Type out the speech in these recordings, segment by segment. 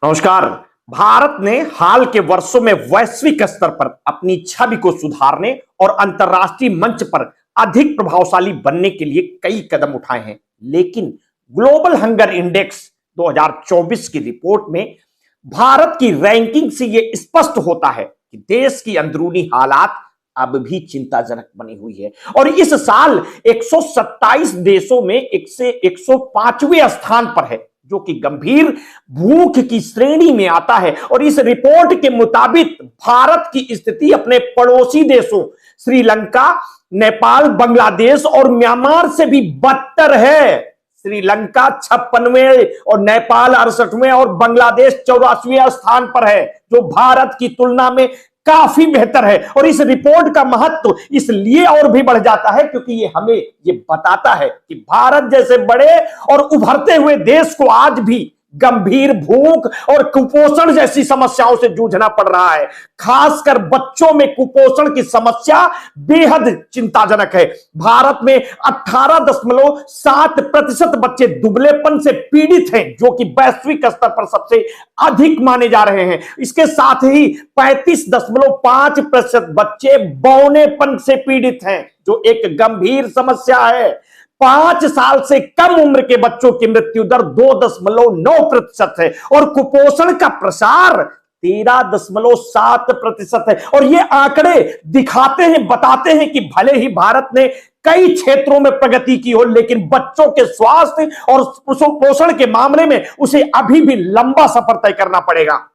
नमस्कार। भारत ने हाल के वर्षों में वैश्विक स्तर पर अपनी छवि को सुधारने और अंतर्राष्ट्रीय मंच पर अधिक प्रभावशाली बनने के लिए कई कदम उठाए हैं, लेकिन ग्लोबल हंगर इंडेक्स 2024 की रिपोर्ट में भारत की रैंकिंग से यह स्पष्ट होता है कि देश की अंदरूनी हालात अब भी चिंताजनक बनी हुई है और इस साल 127 देशों में 105वें स्थान पर है, जो कि गंभीर भूख की श्रेणी में आता है। और इस रिपोर्ट के मुताबिक भारत की स्थिति अपने पड़ोसी देशों श्रीलंका, नेपाल, बांग्लादेश और म्यांमार से भी बदतर है। श्रीलंका 56वें और नेपाल 68वें और बांग्लादेश 84वें स्थान पर है, जो भारत की तुलना में काफी बेहतर है। और इस रिपोर्ट का महत्व इसलिए और भी बढ़ जाता है क्योंकि ये हमें ये बताता है कि भारत जैसे बड़े और उभरते हुए देश को आज भी गंभीर भूख और कुपोषण जैसी समस्याओं से जूझना पड़ रहा है। खासकर बच्चों में कुपोषण की समस्या बेहद चिंताजनक है। भारत में 18.7% बच्चे दुबलेपन से पीड़ित हैं, जो कि वैश्विक स्तर पर सबसे अधिक माने जा रहे हैं। इसके साथ ही 35.5% बच्चे बौनेपन से पीड़ित हैं, जो एक गंभीर समस्या है। 5 साल से कम उम्र के बच्चों की मृत्यु दर 2.9% है और कुपोषण का प्रसार 13.7% है। और ये आंकड़े दिखाते हैं, बताते हैं कि भले ही भारत ने कई क्षेत्रों में प्रगति की हो, लेकिन बच्चों के स्वास्थ्य और पोषण के मामले में उसे अभी भी लंबा सफर तय करना पड़ेगा।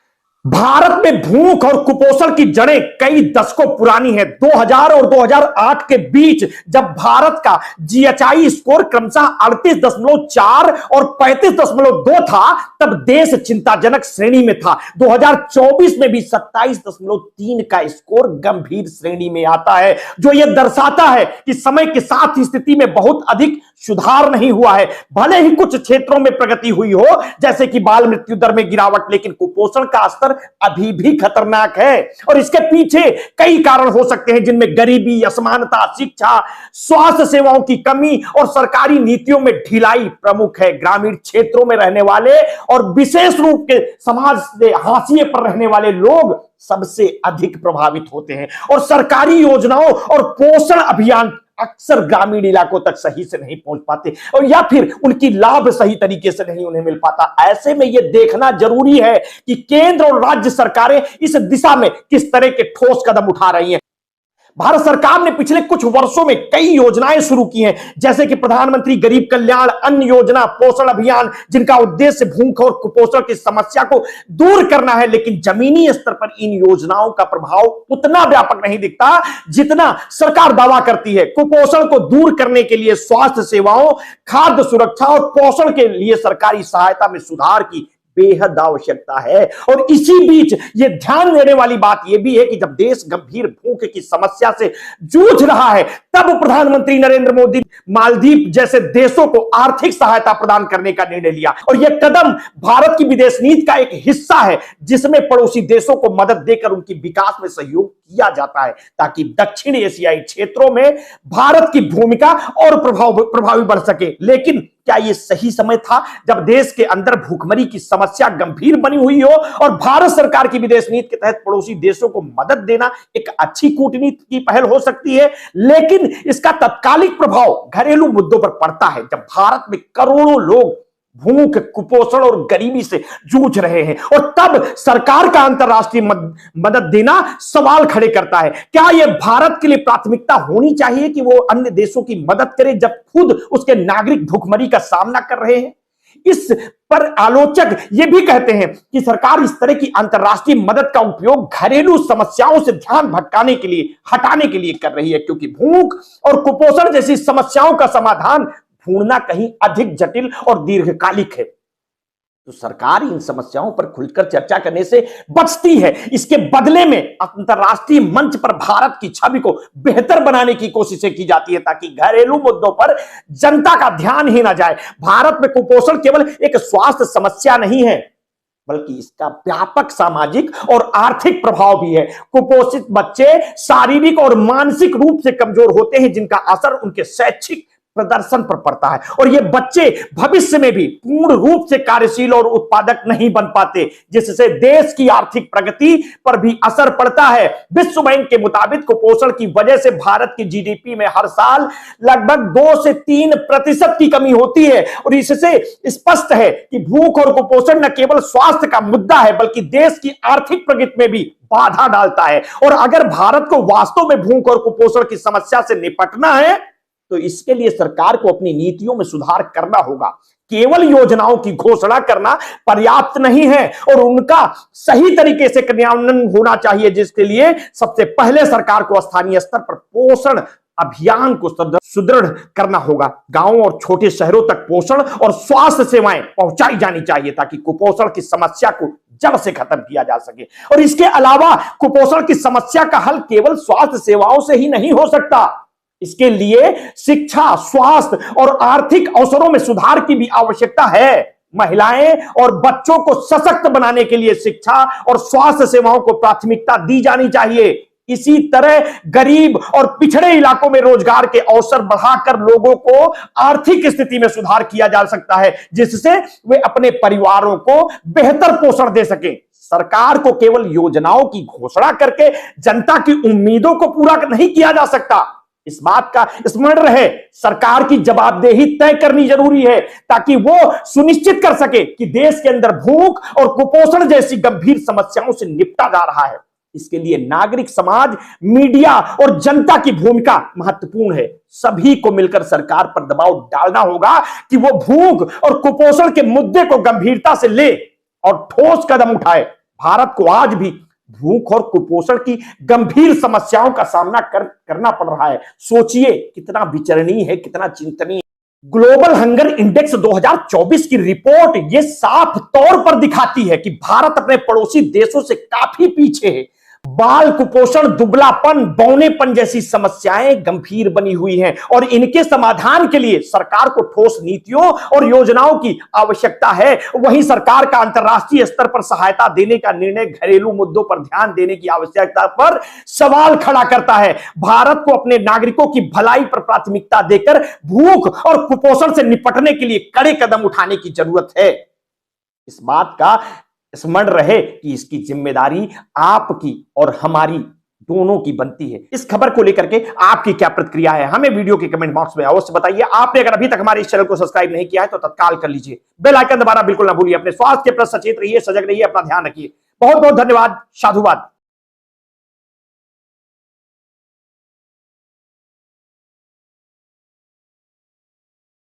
भारत में भूख और कुपोषण की जड़ें कई दशकों पुरानी है। 2000 और 2008 के बीच जब भारत का जीएचआई स्कोर क्रमशः 38.4 और 35.2 था, तब देश चिंताजनक श्रेणी में था। 2024 में भी 27.3 का स्कोर गंभीर श्रेणी में आता है, जो यह दर्शाता है कि समय के साथ स्थिति में बहुत अधिक सुधार नहीं हुआ है। भले ही कुछ क्षेत्रों में प्रगति हुई हो, जैसे कि बाल मृत्यु दर में गिरावट, लेकिन कुपोषण का स्तर अभी भी खतरनाक है। और इसके पीछे कई कारण हो सकते हैं, जिनमें गरीबी, असमानता, शिक्षा, स्वास्थ्य सेवाओं की कमी और सरकारी नीतियों में ढिलाई प्रमुख है। ग्रामीण क्षेत्रों में रहने वाले और विशेष रूप के समाज से हाशिए पर रहने वाले लोग सबसे अधिक प्रभावित होते हैं और सरकारी योजनाओं और पोषण अभियान अक्सर ग्रामीण इलाकों तक सही से नहीं पहुंच पाते और या फिर उनकी लाभ सही तरीके से नहीं उन्हें मिल पाता। ऐसे में यह देखना जरूरी है कि केंद्र और राज्य सरकारें इस दिशा में किस तरह के ठोस कदम उठा रही हैं। भारत सरकार ने पिछले कुछ वर्षों में कई योजनाएं शुरू की हैं, जैसे कि प्रधानमंत्री गरीब कल्याण अन्न योजना, पोषण अभियान, जिनका उद्देश्य भूख और कुपोषण की समस्या को दूर करना है। लेकिन जमीनी स्तर पर इन योजनाओं का प्रभाव उतना व्यापक नहीं दिखता जितना सरकार दावा करती है। कुपोषण को दूर करने के लिए स्वास्थ्य सेवाओं, खाद्य सुरक्षा और पोषण के लिए सरकारी सहायता में सुधार की बेहद आवश्यकता है। और इसी बीच यह ध्यान देने वाली बात यह भी है कि जब देश गंभीर भूख की समस्या से जूझ रहा है, तब प्रधानमंत्री नरेंद्र मोदी मालदीव जैसे देशों को आर्थिक सहायता प्रदान करने का निर्णय लिया। और यह कदम भारत की विदेश नीति का एक हिस्सा है, जिसमें पड़ोसी देशों को मदद देकर उनकी विकास में सहयोग किया जाता है, ताकि दक्षिण एशियाई क्षेत्रों में भारत की भूमिका और प्रभावी बढ़ सके। लेकिन क्या यह सही समय था जब देश के अंदर भूखमरी की समस्या गंभीर बनी हुई हो? और भारत सरकार की विदेश नीति के तहत पड़ोसी देशों को मदद देना एक अच्छी कूटनीति की पहल हो सकती है, लेकिन इसका तत्कालिक प्रभाव घरेलू मुद्दों पर पड़ता है। जब भारत में करोड़ों लोग भूख, कुपोषण और गरीबी से जूझ रहे हैं, और तब सरकार का अंतरराष्ट्रीय मदद देना सवाल खड़े करता है। क्या यह भारत के लिए प्राथमिकता होनी चाहिए कि वो अन्य देशों की मदद करे जब खुद उसके नागरिक भूखमरी का सामना कर रहे हैं? इस पर आलोचक यह भी कहते हैं कि सरकार इस तरह की अंतरराष्ट्रीय मदद का उपयोग घरेलू समस्याओं से ध्यान भटकाने के लिए, हटाने के लिए कर रही है, क्योंकि भूख और कुपोषण जैसी समस्याओं का समाधान ढूंढना कहीं अधिक जटिल और दीर्घकालिक है। तो सरकार इन समस्याओं पर खुलकर चर्चा करने से बचती है। इसके बदले में अंतरराष्ट्रीय मंच पर भारत की छवि को बेहतर बनाने की कोशिशें की जाती है, ताकि घरेलू मुद्दों पर जनता का ध्यान ही ना जाए। भारत में कुपोषण केवल एक स्वास्थ्य समस्या नहीं है, बल्कि इसका व्यापक सामाजिक और आर्थिक प्रभाव भी है। कुपोषित बच्चे शारीरिक और मानसिक रूप से कमजोर होते हैं, जिनका असर उनके शैक्षिक, प्रदर्शन पर पड़ता है। और ये बच्चे भविष्य में भी पूर्ण रूप से कार्यशील और उत्पादक नहीं बन पाते, जिससे देश की आर्थिक प्रगति पर भी असर पड़ता है। विश्व बैंक के मुताबिक कुपोषण की वजह से भारत की जीडीपी में हर साल लगभग 2 से 3% की कमी होती है। और इससे स्पष्ट है कि भूख और कुपोषण न केवल स्वास्थ्य का मुद्दा है, बल्कि देश की आर्थिक प्रगति में भी बाधा डालता है। और अगर भारत को वास्तव में भूख और कुपोषण की समस्या से निपटना है, तो इसके लिए सरकार को अपनी नीतियों में सुधार करना होगा। केवल योजनाओं की घोषणा करना पर्याप्त नहीं है और उनका सही तरीके से क्रियान्वयन होना चाहिए, जिसके लिए सबसे पहले सरकार को स्थानीय स्तर पर पोषण अभियान को सुदृढ़ करना होगा। गांवों और छोटे शहरों तक पोषण और स्वास्थ्य सेवाएं पहुंचाई जानी चाहिए, ताकि कुपोषण की समस्या को जड़ से खत्म किया जा सके। और इसके अलावा कुपोषण की समस्या का हल केवल स्वास्थ्य सेवाओं से ही नहीं हो सकता। इसके लिए शिक्षा, स्वास्थ्य और आर्थिक अवसरों में सुधार की भी आवश्यकता है। महिलाएं और बच्चों को सशक्त बनाने के लिए शिक्षा और स्वास्थ्य सेवाओं को प्राथमिकता दी जानी चाहिए। इसी तरह गरीब और पिछड़े इलाकों में रोजगार के अवसर बढ़ाकर लोगों को आर्थिक स्थिति में सुधार किया जा सकता है, जिससे वे अपने परिवारों को बेहतर पोषण दे सकें। सरकार को केवल योजनाओं की घोषणा करके जनता की उम्मीदों को पूरा नहीं किया जा सकता। इस बात का स्मरण रहे, सरकार की जवाबदेही तय करनी जरूरी है, ताकि वो सुनिश्चित कर सके कि देश के अंदर भूख और कुपोषण जैसी गंभीर समस्याओं से निपटा जा रहा है। इसके लिए नागरिक समाज, मीडिया और जनता की भूमिका महत्वपूर्ण है। सभी को मिलकर सरकार पर दबाव डालना होगा कि वो भूख और कुपोषण के मुद्दे को गंभीरता से ले और ठोस कदम उठाए। भारत को आज भी भूख और कुपोषण की गंभीर समस्याओं का सामना करना पड़ रहा है। सोचिए कितना विचरणीय है, कितना चिंतनीय। ग्लोबल हंगर इंडेक्स 2024 की रिपोर्ट ये साफ तौर पर दिखाती है कि भारत अपने पड़ोसी देशों से काफी पीछे है। बाल कुपोषण, दुबलापन, बौनेपन जैसी समस्याएं गंभीर बनी हुई हैं और इनके समाधान के लिए सरकार को ठोस नीतियों और योजनाओं की आवश्यकता है। वहीं सरकार का अंतर्राष्ट्रीय स्तर पर सहायता देने का निर्णय घरेलू मुद्दों पर ध्यान देने की आवश्यकता पर सवाल खड़ा करता है। भारत को अपने नागरिकों की भलाई पर प्राथमिकता देकर भूख और कुपोषण से निपटने के लिए कड़े कदम उठाने की जरूरत है। इस बात का स्मरण रहे कि इसकी जिम्मेदारी आपकी और हमारी दोनों की बनती है। इस खबर को लेकर के आपकी क्या प्रतिक्रिया है, हमें वीडियो के कमेंट बॉक्स में अवश्य बताइए। आपने अगर अभी तक हमारे इस चैनल को सब्सक्राइब नहीं किया है तो तत्काल कर लीजिए। बेल आइकन दबाना बिल्कुल ना भूलिए। अपने स्वास्थ्य के प्रति सचेत रहिए, सजग रहिए, अपना ध्यान रखिए। बहुत बहुत धन्यवाद। साधुवाद।